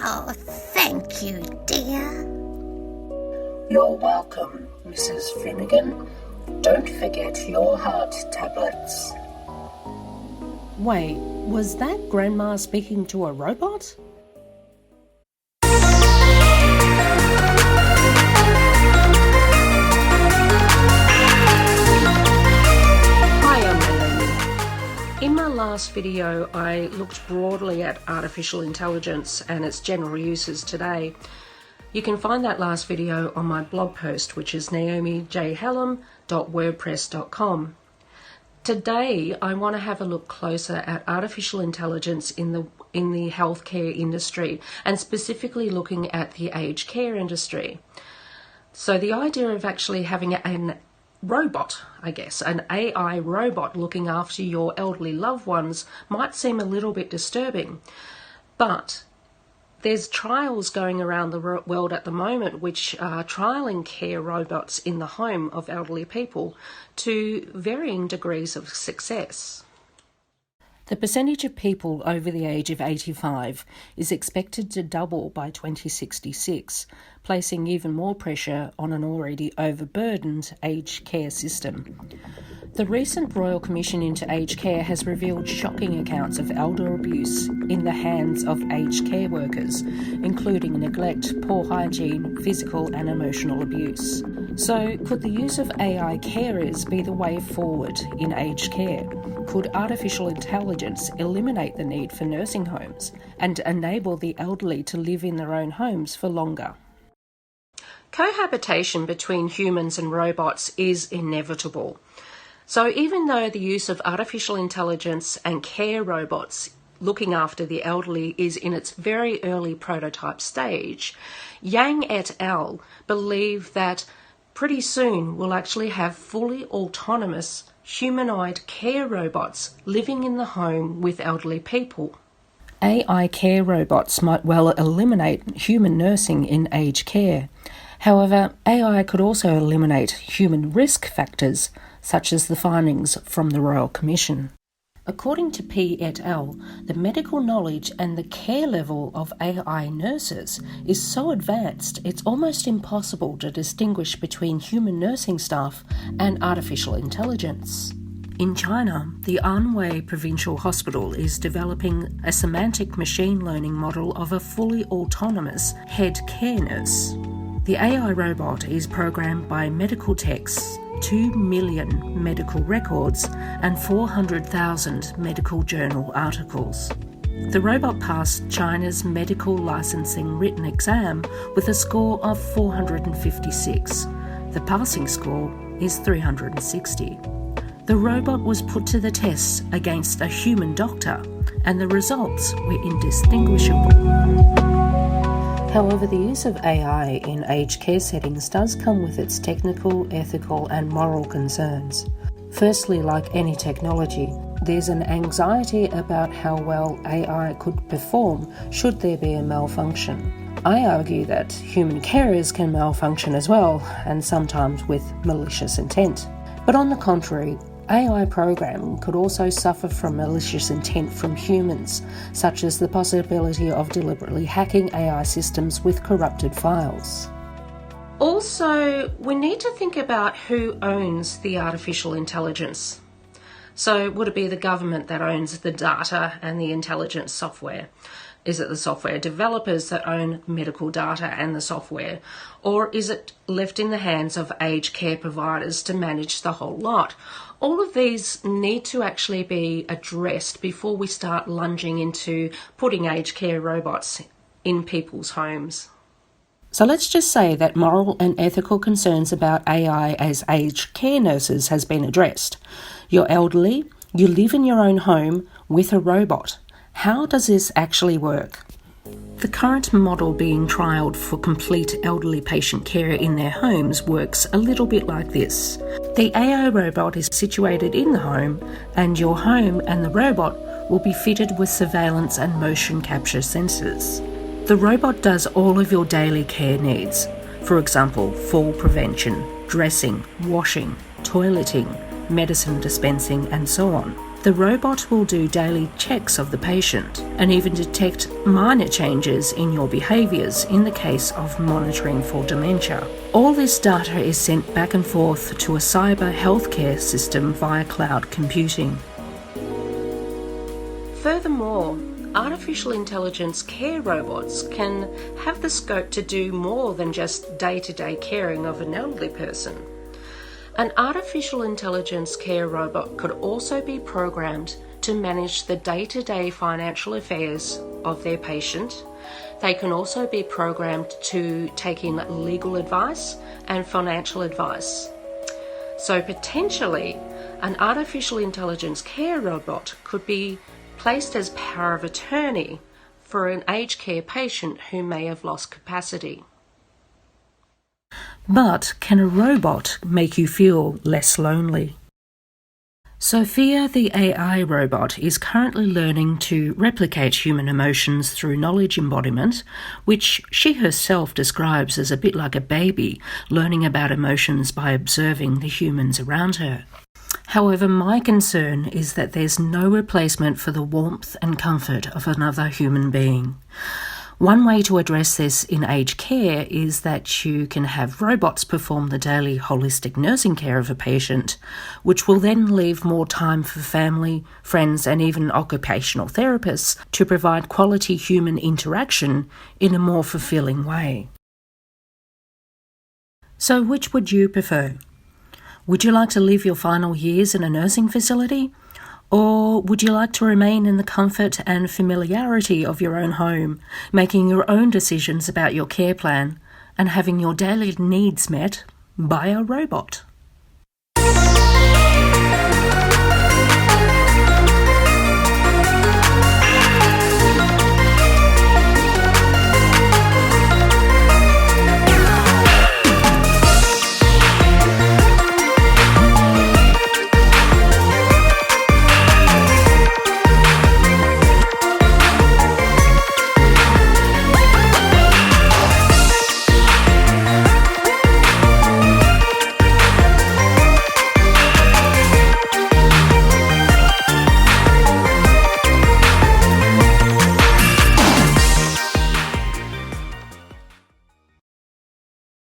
Oh, thank you, dear. You're welcome, Mrs. Finnegan. Don't forget your heart tablets. Wait, was that Grandma speaking to a robot? In my last video, I looked broadly at artificial intelligence and its general uses today. You can find that last video on my blog post, which is naomijhallam.wordpress.com. Today, I want to have a look closer at artificial intelligence in the healthcare industry, and specifically looking at the aged care industry. So the idea of actually having an robot, an AI robot looking after your elderly loved ones might seem a little bit disturbing, but there's trials going around the world at the moment which are trialling care robots in the home of elderly people to varying degrees of success. The percentage of people over the age of 85 is expected to double by 2066, placing even more pressure on an already overburdened aged care system. The recent Royal Commission into Aged Care has revealed shocking accounts of elder abuse in the hands of aged care workers, including neglect, poor hygiene, physical and emotional abuse. So, could the use of AI carers be the way forward in aged care? Could artificial intelligence eliminate the need for nursing homes and enable the elderly to live in their own homes for longer? Cohabitation between humans and robots is inevitable. So even though the use of artificial intelligence and care robots looking after the elderly is in its very early prototype stage, Yang et al. Believe that pretty soon we'll actually have fully autonomous humanoid care robots living in the home with elderly people. AI care robots might well eliminate human nursing in aged care. However, AI could also eliminate human risk factors, such as the findings from the Royal Commission. According to P et al., the medical knowledge and the care level of AI nurses is so advanced it's almost impossible to distinguish between human nursing staff and artificial intelligence. In China, the Anhui Provincial Hospital is developing a semantic machine learning model of a fully autonomous head care nurse. The AI robot is programmed by medical texts, 2 million medical records and 400,000 medical journal articles. The robot passed China's medical licensing written exam with a score of 456. The passing score is 360. The robot was put to the test against a human doctor, and the results were indistinguishable. However, the use of AI in aged care settings does come with its technical, ethical and moral concerns. Firstly, like any technology, there's an anxiety about how well AI could perform should there be a malfunction. I argue that human carers can malfunction as well, and sometimes with malicious intent. But on the contrary, AI programming could also suffer from malicious intent from humans, such as the possibility of deliberately hacking AI systems with corrupted files. Also, we need to think about who owns the artificial intelligence. So, would it be the government that owns the data and the intelligence software? Is it the software developers that own medical data and the software? Or is it left in the hands of aged care providers to manage the whole lot? All of these need to actually be addressed before we start lunging into putting aged care robots in people's homes. So let's just say that moral and ethical concerns about AI as aged care nurses has been addressed. You're elderly, you live in your own home with a robot. How does this actually work? The current model being trialled for complete elderly patient care in their homes works a little bit like this. The AI robot is situated in the home, and your home and the robot will be fitted with surveillance and motion capture sensors. The robot does all of your daily care needs, for example, fall prevention, dressing, washing, toileting, medicine dispensing, and so on. The robot will do daily checks of the patient and even detect minor changes in your behaviours in the case of monitoring for dementia. All this data is sent back and forth to a cyber healthcare system via cloud computing. Furthermore, artificial intelligence care robots can have the scope to do more than just day-to-day caring of an elderly person. An artificial intelligence care robot could also be programmed to manage the day-to-day financial affairs of their patient. They can also be programmed to take in legal advice and financial advice. So potentially, an artificial intelligence care robot could be placed as power of attorney for an aged care patient who may have lost capacity. But can a robot make you feel less lonely? Sophia, the AI robot, is currently learning to replicate human emotions through knowledge embodiment, which she herself describes as a bit like a baby learning about emotions by observing the humans around her. However, my concern is that there's no replacement for the warmth and comfort of another human being. One way to address this in aged care is that you can have robots perform the daily holistic nursing care of a patient, which will then leave more time for family, friends, and even occupational therapists to provide quality human interaction in a more fulfilling way. So which would you prefer? Would you like to live your final years in a nursing facility? Or would you like to remain in the comfort and familiarity of your own home, making your own decisions about your care plan and having your daily needs met by a robot?